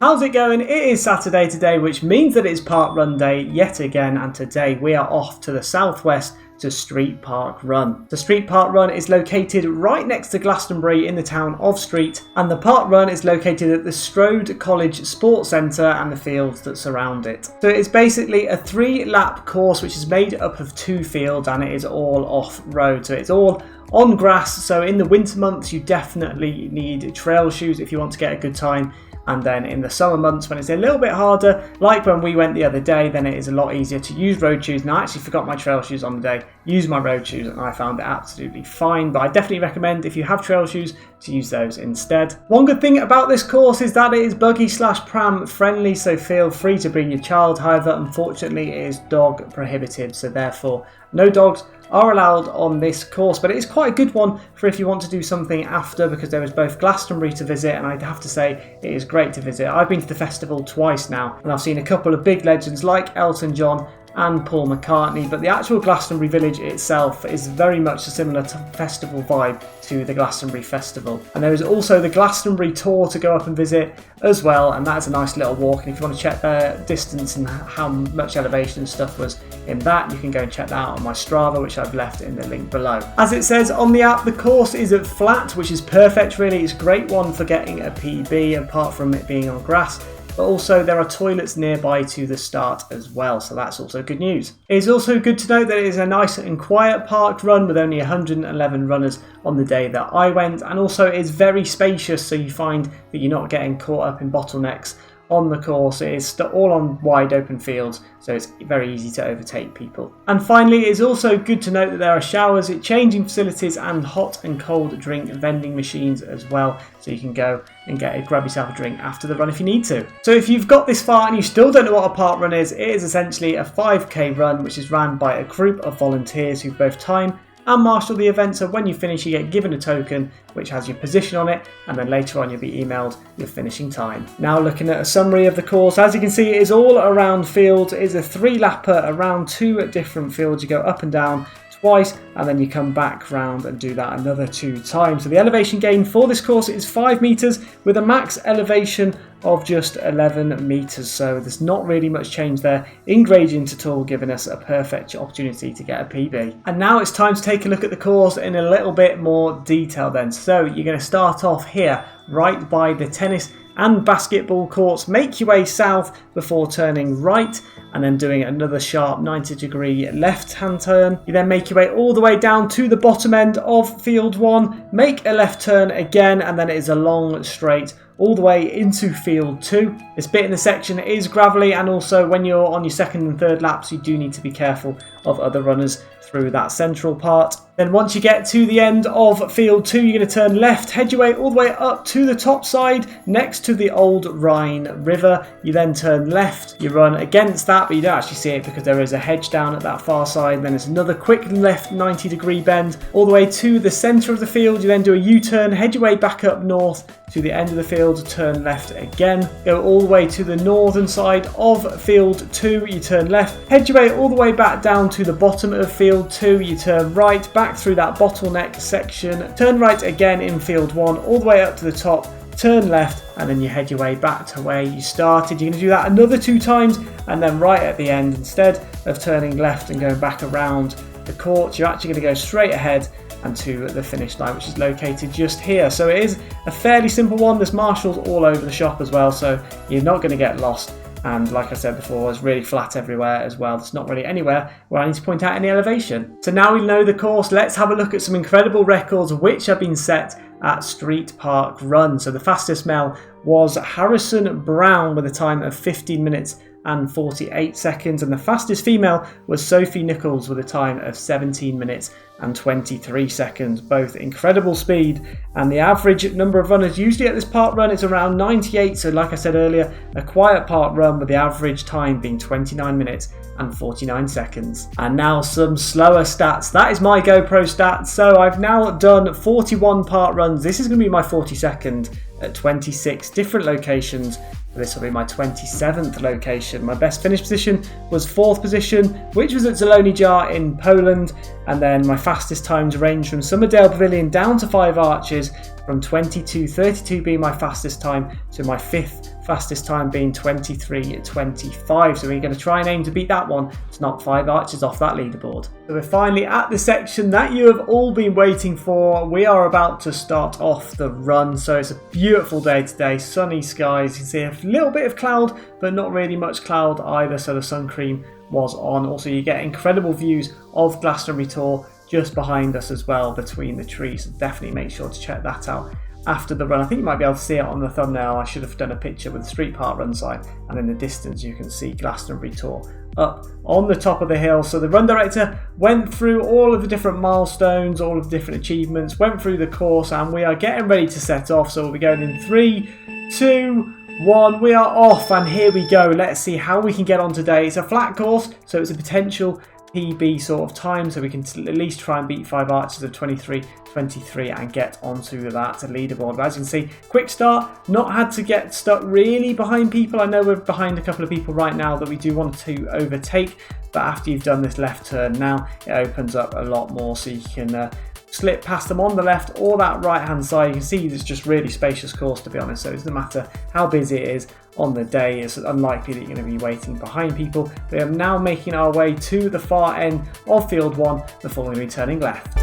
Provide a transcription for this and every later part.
How's it going? It is Saturday today, which means that it's Parkrun day yet again, and today we are off to the southwest to Street Parkrun. The Street Parkrun is located right next to Glastonbury in the town of Street, and the Parkrun is located at the Strode College Sports Centre and the fields that surround it. So it's basically a 3-lap course which is made up of 2 fields, and it is all off-road, so it's all on grass. So in the winter months you definitely need trail shoes if you want to get a good time. And then in the summer months when it's a little bit harder, like when we went the other day, then it is a lot easier to use road shoes. And I actually forgot my trail shoes on the day, used my road shoes, and I found it absolutely fine. But I definitely recommend, if you have trail shoes, to use those instead. One good thing about this course is that it is buggy/pram friendly, so feel free to bring your child. However, unfortunately it is dog prohibitive, so therefore no dogs are allowed on this course, but it is quite a good one for if you want to do something after, because there is both Glastonbury to visit, and I'd have to say it is great to visit. I've been to the festival twice now, and I've seen a couple of big legends like Elton John and Paul McCartney, but the actual Glastonbury village itself is very much a similar festival vibe to the Glastonbury festival. And there is also the Glastonbury tour to go up and visit as well, and that's a nice little walk. And if you want to check the distance and how much elevation and stuff was in that, you can go and check that out on my Strava, which I've left in the link below. As it says on the app, the course is at flat, which is perfect really. It's a great one for getting a PB apart from it being on grass. But also there are toilets nearby to the start as well, so that's also good news. It is also good to note that it is a nice and quiet park run with only 111 runners on the day that I went, and also it is very spacious, so you find that you're not getting caught up in bottlenecks on the course. It is all on wide open fields, so it's very easy to overtake people. And finally, it is also good to note that there are showers, changing facilities, and hot and cold drink vending machines as well, so you can go and grab yourself a drink after the run if you need to. So if you've got this far and you still don't know what a park run is, it is essentially a 5k run which is ran by a group of volunteers who both time and marshal the event. So when you finish, you get given a token which has your position on it, and then later on you'll be emailed your finishing time. Now looking at a summary of the course, as you can see, it is all around fields. It is a 3-lapper around 2 different fields. You go up and down twice, and then you come back round and do that another 2 times. So the elevation gain for this course is 5 meters with a max elevation of just 11 meters. So there's not really much change there in gradient at all, giving us a perfect opportunity to get a PB. And now it's time to take a look at the course in a little bit more detail then. So you're going to start off here right by the tennis and basketball courts, make your way south before turning right and then doing another sharp 90-degree left-hand turn. You then make your way all the way down to the bottom end of field 1, make a left turn again, and then it is a long straight all the way into field 2. This bit in the section is gravelly, and also when you're on your second and third laps, you do need to be careful of other runners through that central part. Then once you get to the end of field 2, you're going to turn left, head your way all the way up to the top side next to the Old Rhine River. You then turn left, you run against that, but you don't actually see it because there is a hedge down at that far side. Then it's another quick left 90-degree bend all the way to the centre of the field. You then do a U-turn, head your way back up north to the end of the field, turn left again, go all the way to the northern side of field 2, you turn left, head your way all the way back down to the bottom of field 2, you turn right, back through that bottleneck section, turn right again in field 1, all the way up to the top, turn left, and then you head your way back to where you started. You're going to do that another 2 times, and then right at the end, instead of turning left and going back around the court, you're actually going to go straight ahead and to the finish line, which is located just here. So it is a fairly simple one. There's marshals all over the shop as well, so you're not going to get lost. And like I said before, it's really flat everywhere as well. There's not really anywhere where I need to point out any elevation. So now we know the course, let's have a look at some incredible records which have been set at Street Parkrun. So the fastest male was Harrison Brown with a time of 15 minutes and 48 seconds, and the fastest female was Sophie Nichols with a time of 17 minutes and 23 seconds. Both incredible speed, and the average number of runners usually at this park run is around 98, so like I said earlier, a quiet park run with the average time being 29 minutes and 49 seconds. And now some slower stats. That is my GoPro stats. So I've now done 41 park runs. This is going to be my 42nd at 26 different locations. This will be my 27th location. My best finish position was 4th position, which was at Zielony Jar in Poland. And then my fastest times range from Summerdale Pavilion down to 5 Arches, from 22:32 being my fastest time to my 5th fastest time being 23:25. So we're going to try and aim to beat that one to knock 5 archers off that leaderboard. So we're finally at the section that you have all been waiting for. We are about to start off the run. So it's a beautiful day today, sunny skies. You can see a little bit of cloud, but not really much cloud either, so the sun cream was on. Also, you get incredible views of Glastonbury Tor just behind us as well between the trees, so definitely make sure to check that out after the run. I think you might be able to see it on the thumbnail. I should have done a picture with the street park run sign, and in the distance you can see Glastonbury Tor up on the top of the hill. So the run director went through all of the different milestones, all of the different achievements, went through the course, and we are getting ready to set off. So we'll be going in 3, 2, 1, we are off, and here we go. Let's see how we can get on today. It's a flat course, so it's a potential PB sort of time, so we can at least try and beat 5 archers of 23:23 and get onto that leaderboard. But as you can see, quick start, not had to get stuck really behind people. I know we're behind a couple of people right now that we do want to overtake, but after you've done this left turn now, it opens up a lot more, so you can slip past them on the left or that right hand side. You can see it's just really spacious course, to be honest, so it doesn't matter how busy it is on the day. It's unlikely that you're going to be waiting behind people. We are now making our way to the far end of field 1 before we're going to be turning left.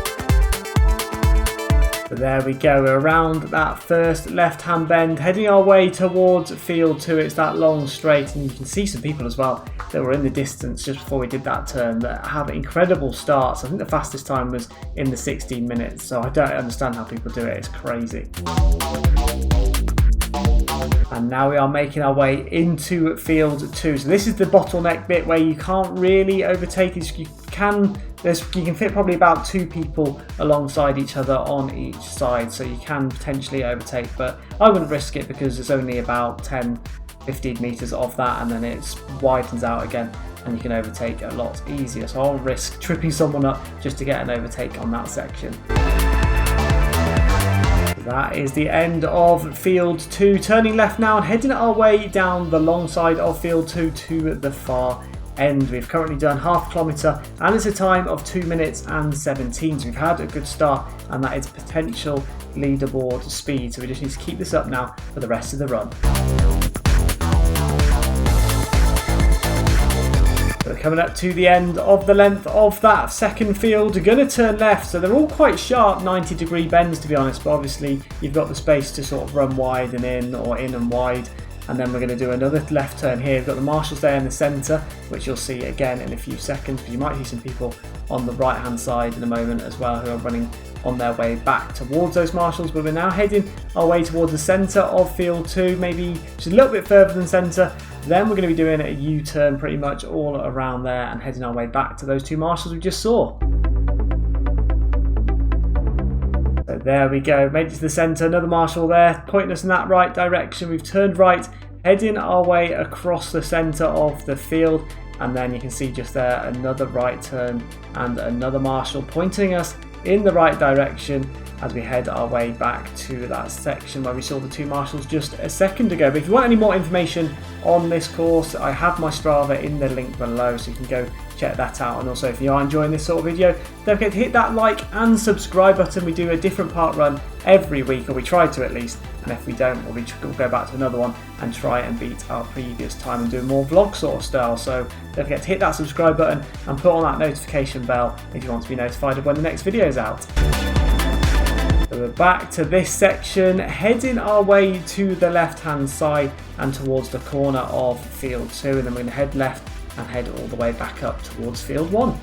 So there we go, we're around that first left hand bend, heading our way towards field 2. It's that long straight, and you can see some people as well that were in the distance just before we did that turn that have incredible starts. I think the fastest time was in the 16 minutes, so I don't understand how people do it. It's crazy. And now we are making our way into field 2. So this is the bottleneck bit where you can't really overtake. You can fit probably about 2 people alongside each other on each side, so you can potentially overtake, but I wouldn't risk it because it's only about 10-15 meters of that, and then it widens out again and you can overtake a lot easier. So I'll risk tripping someone up just to get an overtake on that section. That is the end of field 2. Turning left now and heading our way down the long side of field 2 to the far end. We've currently done half a kilometre and it's a time of 2 minutes and 17. So we've had a good start, and that is potential leaderboard speed. So we just need to keep this up now for the rest of the run. We're coming up to the end of the length of that second field. We're going to turn left, so they're all quite sharp 90-degree bends, to be honest, but obviously you've got the space to sort of run wide and in, or in and wide. And then we're going to do another left turn here. We've got the marshals there in the centre, which you'll see again in a few seconds, but you might see some people on the right hand side in a moment as well who are running on their way back towards those marshals. But we're now heading our way towards the centre of field 2, maybe just a little bit further than centre. Then we're going to be doing a U-turn pretty much all around there and heading our way back to those 2 marshals we just saw. So there we go, made it to the centre, another marshal there, pointing us in that right direction. We've turned right, heading our way across the centre of the field, and then you can see just there another right turn and another marshal pointing us in the right direction as we head our way back to that section where we saw the 2 marshals just a second ago. But if you want any more information on this course, I have my Strava in the link below, so you can go check that out. And also, if you are enjoying this sort of video, don't forget to hit that like and subscribe button. We do a different park run every week, or we try to at least, and if we don't, we'll go back to another one and try and beat our previous time and do more vlog sort of style. So don't forget to hit that subscribe button and put on that notification bell if you want to be notified of when the next video is out. So we're back to this section, heading our way to the left hand side and towards the corner of field 2, and then we're going to head left and head all the way back up towards field 1.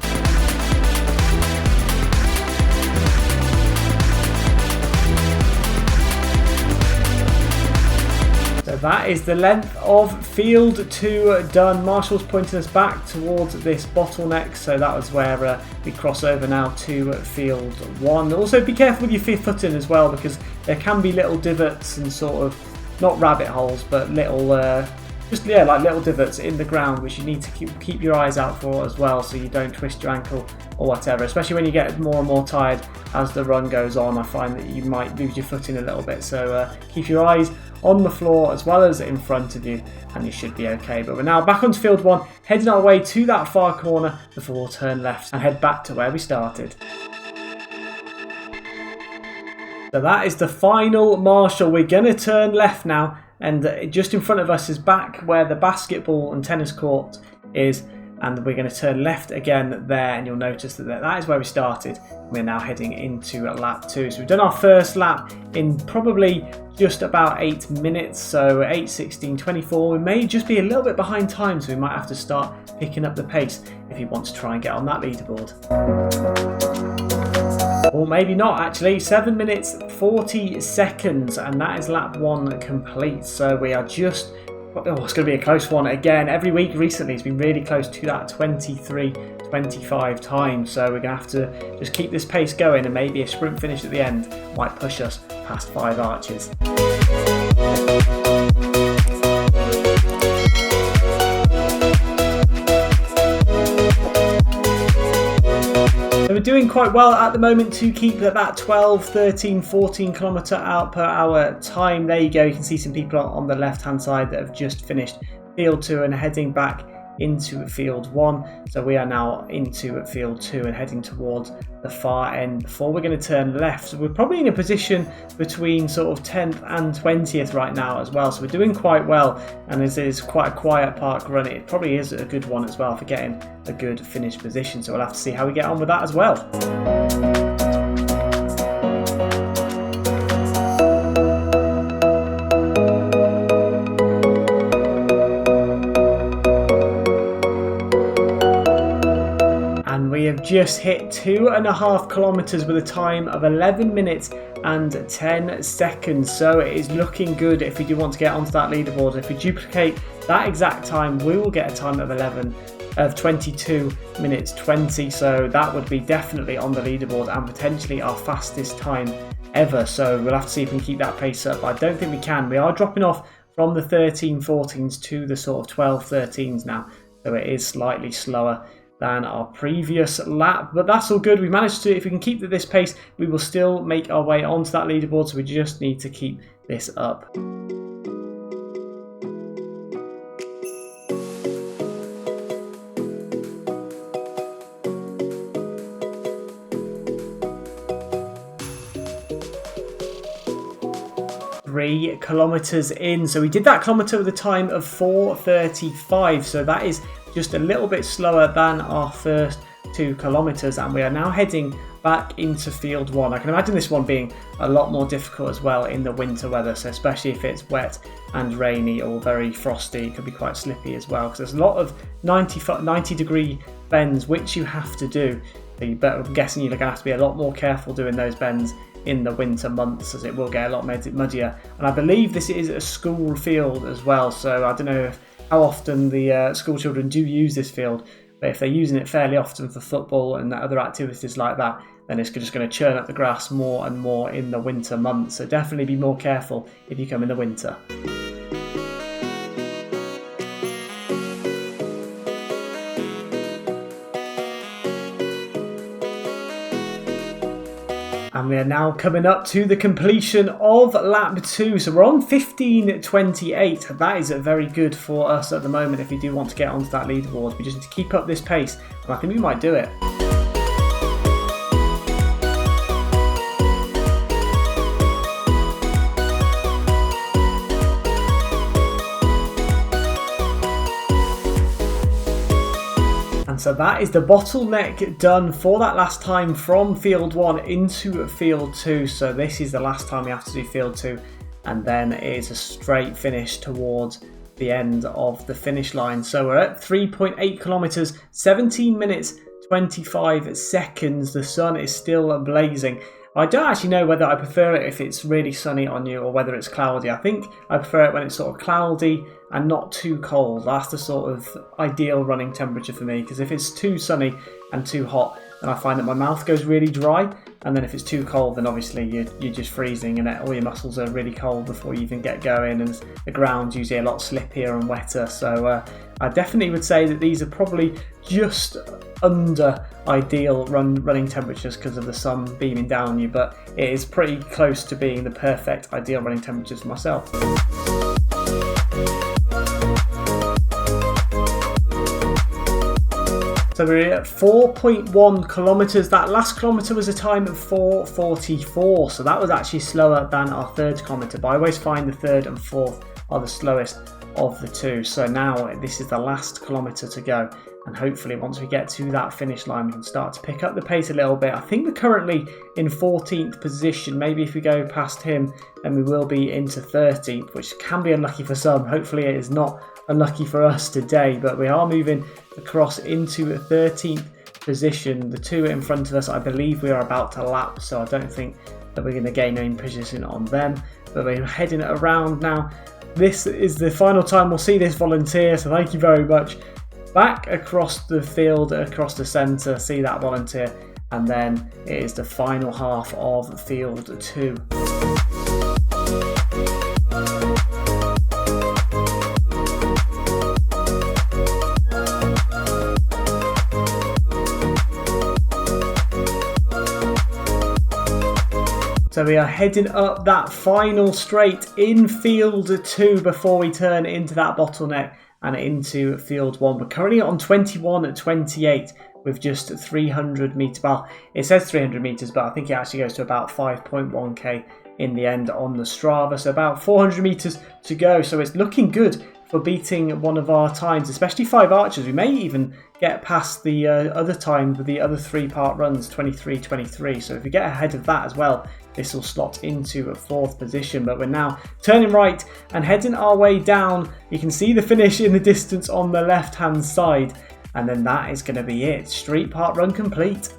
So that is the length of field 2 done. Marshall's pointing us back towards this bottleneck, so that was where we cross over now to field 1. Also be careful with your footing as well, because there can be little divots and sort of, not rabbit holes, but little like little divots in the ground, which you need to keep your eyes out for as well, so you don't twist your ankle or whatever, especially when you get more and more tired as the run goes on. I find that you might lose your footing a little bit, so keep your eyes on the floor as well as in front of you and you should be okay. But we're now back onto field 1, heading our way to that far corner before we'll turn left and head back to where we started. So that is the final marshal. We're going to turn left now and just in front of us is back where the basketball and tennis court is, and we're going to turn left again there, and you'll notice that is where we started. We're now heading into lap 2. So we've done our first lap in probably just about 8 minutes, so 8:16:24. We may just be a little bit behind time, so we might have to start picking up the pace if you want to try and get on that leaderboard. Or maybe not, actually. 7 minutes 40 seconds, and that is lap 1 complete. So we are just... Oh, it's going to be a close one again. Every week recently it's been really close to that 23:25 time. So we're going to have to just keep this pace going, and maybe a sprint finish at the end might push us past 5 arches. So we're doing quite well at the moment to keep that 12, 13, 14 kilometre out per hour time. There you go, you can see some people on the left hand side that have just finished field 2 and heading back into field 1. So we are now into field 2 and heading towards the far end before we're going to turn left. So we're probably in a position between sort of 10th and 20th right now as well. So we're doing quite well, and as it is quite a quiet park run, it probably is a good one as well for getting a good finish position. So we'll have to see how we get on with that as well. We have just hit 2.5 kilometres with a time of 11 minutes and 10 seconds. So it is looking good if we do want to get onto that leaderboard. If we duplicate that exact time, we will get a time of 22 minutes 20. So that would be definitely on the leaderboard and potentially our fastest time ever. So we'll have to see if we can keep that pace up. I don't think we can. We are dropping off from the 13-14s to the sort of 12-13s now. So it is slightly slower than our previous lap, but that's all good. We managed to, if we can keep at this pace, we will still make our way onto that leaderboard, so we just need to keep this up. 3 kilometres in, so we did that kilometre with a time of 4:35, so that is just a little bit slower than our first 2 kilometres, and we are now heading back into field 1. I can imagine this one being a lot more difficult as well in the winter weather, so especially if it's wet and rainy or very frosty, it could be quite slippy as well, because there's a lot of 90 degree bends which you have to do. But I'm guessing you're going to have to be a lot more careful doing those bends in the winter months, as it will get a lot muddier. And I believe this is a school field as well, so I don't know how often the school children do use this field, but if they're using it fairly often for football and other activities like that, then it's just going to churn up the grass more and more in the winter months. So definitely be more careful if you come in the winter. And we are now coming up to the completion of lap 2. So we're on 15:28. That is very good for us at the moment if we do want to get onto that leaderboard. We just need to keep up this pace, and I think we might do it. So that is the bottleneck done for that last time from field 1 into field 2. So this is the last time we have to do field 2, and then it is a straight finish towards the end of the finish line. So we're at 3.8 kilometers, 17 minutes 25 seconds. The sun is still blazing. I don't actually know whether I prefer it if it's really sunny on you or whether it's cloudy. I think I prefer it when it's sort of cloudy and not too cold. That's the sort of ideal running temperature for me, because if it's too sunny and too hot, then I find that my mouth goes really dry, and then if it's too cold, then obviously you're just freezing and all your muscles are really cold before you even get going, and the ground's usually a lot slippier and wetter. So I definitely would say that these are probably just under ideal running temperatures because of the sun beaming down on you, but it is pretty close to being the perfect ideal running temperatures for myself. So we're at 4.1 kilometres. That last kilometre was a time of 4:44, so that was actually slower than our third kilometre, but I always find the third and fourth are the slowest of the two. So now this is the last kilometre to go, and hopefully once we get to that finish line we can start to pick up the pace a little bit. I think we're currently in 14th position. Maybe if we go past him then we will be into 13th, which can be unlucky for some. Hopefully it is not unlucky for us today, but we are moving across into 13th position. The two in front of us, I believe we are about to lap, so I don't think that we're going to gain any position on them, but we're heading around now. This is the final time we'll see this volunteer, so thank you very much. Back across the field, across the centre, see that volunteer, and then it is the final half of field 2. So we are heading up that final straight in field 2 before we turn into that bottleneck and into field 1. We're currently on 21.28 with just 300 metres. Well, it says 300 metres, but I think it actually goes to about 5.1k in the end on the Strava. So about 400 metres to go. So it's looking good for beating one of our times, especially 5 archers. We may even get past the other time with the other 3 park runs, 23.23. So if we get ahead of that as well, this will slot into a 4th position. But we're now turning right and heading our way down. You can see the finish in the distance on the left hand side, and then that is going to be it. Street park run complete.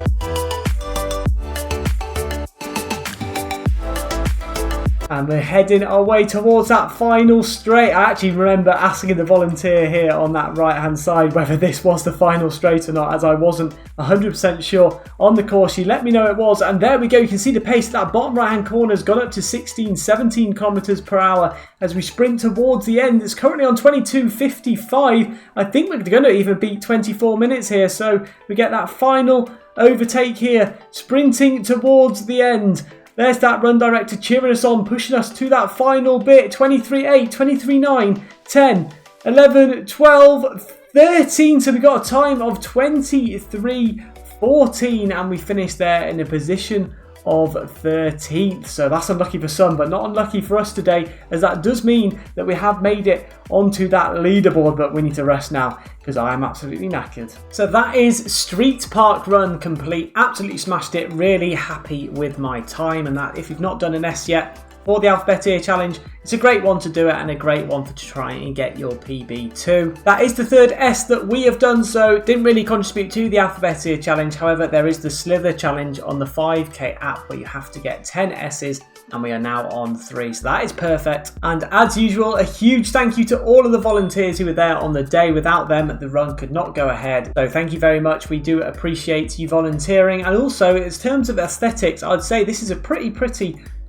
And we're heading our way towards that final straight. I actually remember asking the volunteer here on that right hand side whether this was the final straight or not, as I wasn't 100% sure on the course. She let me know it was, and there we go. You can see the pace. That bottom right hand corner has gone up to 17 kilometers per hour as we sprint towards the end. It's currently on 22.55. I think we're going to even beat 24 minutes here, so we get that final overtake here, sprinting towards the end. There's that run director cheering us on, pushing us to that final bit. 23.8, 23.9, 10, 11, 12, 13. So we got a time of 23.14, and we finished there in a position of 13th. So that's unlucky for some, but not unlucky for us today, as that does mean that we have made it onto that leaderboard, but we need to rest now because I am absolutely knackered. So that is Street Park Run complete. Absolutely smashed it. Really happy with my time, and that if you've not done an S yet for the alphabeteer challenge, it's a great one to do it and a great one to try and get your PB too. That is the 3rd S that we have done, so didn't really contribute to the alphabeteer challenge. However, there is the Slither challenge on the 5k app where you have to get 10 S's, and we are now on 3, so that is perfect. And as usual, a huge thank you to all of the volunteers who were there on the day. Without them, the run could not go ahead, so thank you very much. We do appreciate you volunteering. And also, in terms of aesthetics, I'd say this is a pretty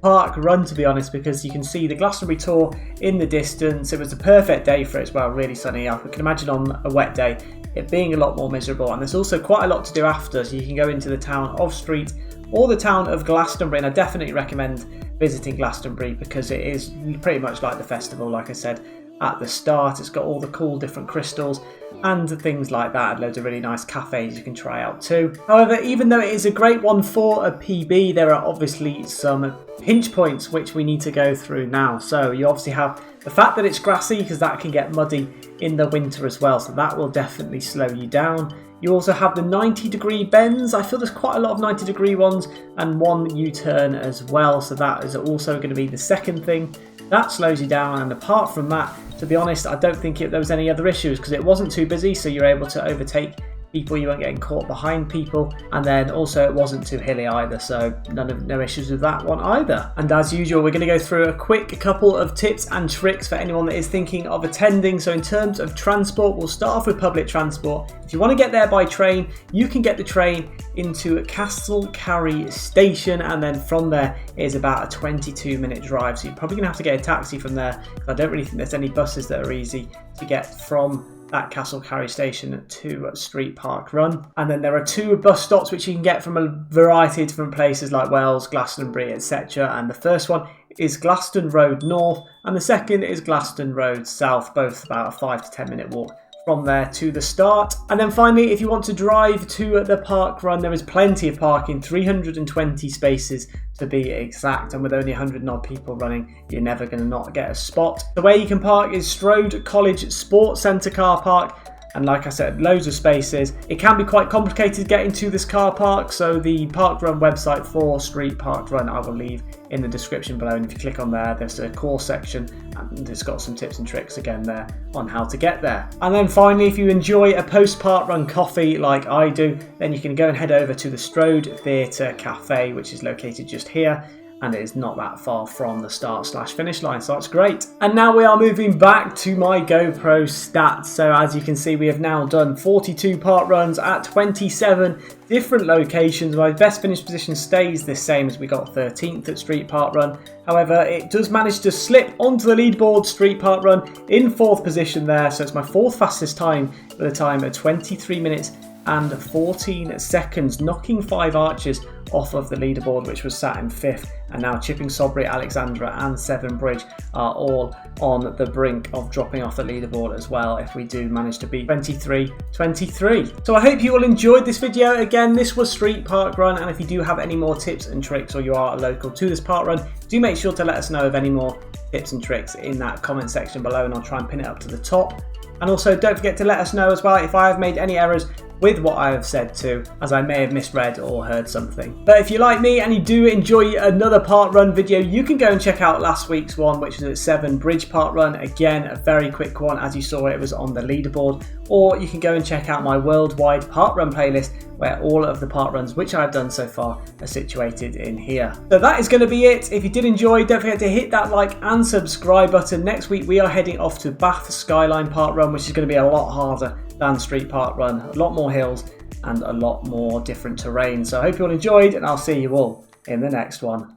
park run, to be honest, because you can see the Glastonbury tour in the distance. It was a perfect day for it as well, really sunny. I can imagine on a wet day it being a lot more miserable, and there's also quite a lot to do after, so you can go into the town of Street or the town of Glastonbury, and I definitely recommend visiting Glastonbury because it is pretty much like the festival, like I said at the start. It's got all the cool different crystals and things like that, and loads of really nice cafes you can try out too. However, even though it is a great one for a PB, there are obviously some pinch points which we need to go through now. So you obviously have the fact that it's grassy, because that can get muddy in the winter as well, so that will definitely slow you down. You also have the 90-degree bends. I feel there's quite a lot of 90-degree ones, and one U-turn as well, so that is also going to be the second thing that slows you down. And apart from that, to be honest, I don't think there was any other issues because it wasn't too busy, so you're able to overtake people, you weren't getting caught behind people, and then also it wasn't too hilly either, so no issues with that one either. And as usual, we're going to go through a quick couple of tips and tricks for anyone that is thinking of attending. So in terms of transport, we'll start off with public transport. If you want to get there by train, you can get the train into Castlecarry station, and then from there it is about a 22-minute drive, so you're probably going to have to get a taxi from there, because I don't really think there's any buses that are easy to get from that Castlecarry station to Street Park Run. And then there are 2 bus stops which you can get from a variety of different places like Wells, Glastonbury, etc. And the first one is Glaston Road North, and the second is Glaston Road South, both about a 5 to 10 minute walk from there to the start. And then finally, if you want to drive to the park run, there is plenty of parking, 320 spaces to be exact, and with only 100 odd people running, you're never going to not get a spot. The way you can park is Strode College Sports Centre car park. And like I said, loads of spaces. It can be quite complicated getting to this car park, so the Parkrun website for Street Parkrun I will leave in the description below, and if you click on there, there's a course section and it's got some tips and tricks again there on how to get there. And then finally, if you enjoy a post-Parkrun coffee like I do, then you can go and head over to the Strode Theatre Cafe, which is located just here, and it is not that far from the start/finish line, so that's great. And now we are moving back to my GoPro stats. So as you can see, we have now done 42 park runs at 27 different locations. My best finish position stays the same, as we got 13th at Street Park Run. However, it does manage to slip onto the leaderboard Street Park Run in 4th position there, so it's my 4th fastest time with a time of 23 minutes and 14 seconds, knocking 5 archers off of the leaderboard, which was sat in 5th. And now Chipping Sodbury, Alexandra and Severn Bridge are all on the brink of dropping off the leaderboard as well, if we do manage to beat 23-23. So I hope you all enjoyed this video. Again, this was Street Park Run, and if you do have any more tips and tricks, or you are local to this park run, do make sure to let us know of any more tips and tricks in that comment section below, and I'll try and pin it up to the top. And also don't forget to let us know as well if I have made any errors with what I have said too, as I may have misread or heard something. But if you like me and you do enjoy another park run video, you can go and check out last week's one, which was at Severn Bridge Park Run. Again, a very quick one. As you saw, it was on the leaderboard. Or you can go and check out my worldwide park run playlist, where all of the park runs which I've done so far are situated in here. So that is going to be it. If you did enjoy, don't forget to hit that like and subscribe button. Next week we are heading off to Bath Skyline Park Run, which is going to be a lot harder than Street Park Run. A lot more hills and a lot more different terrain. So I hope you all enjoyed, and I'll see you all in the next one.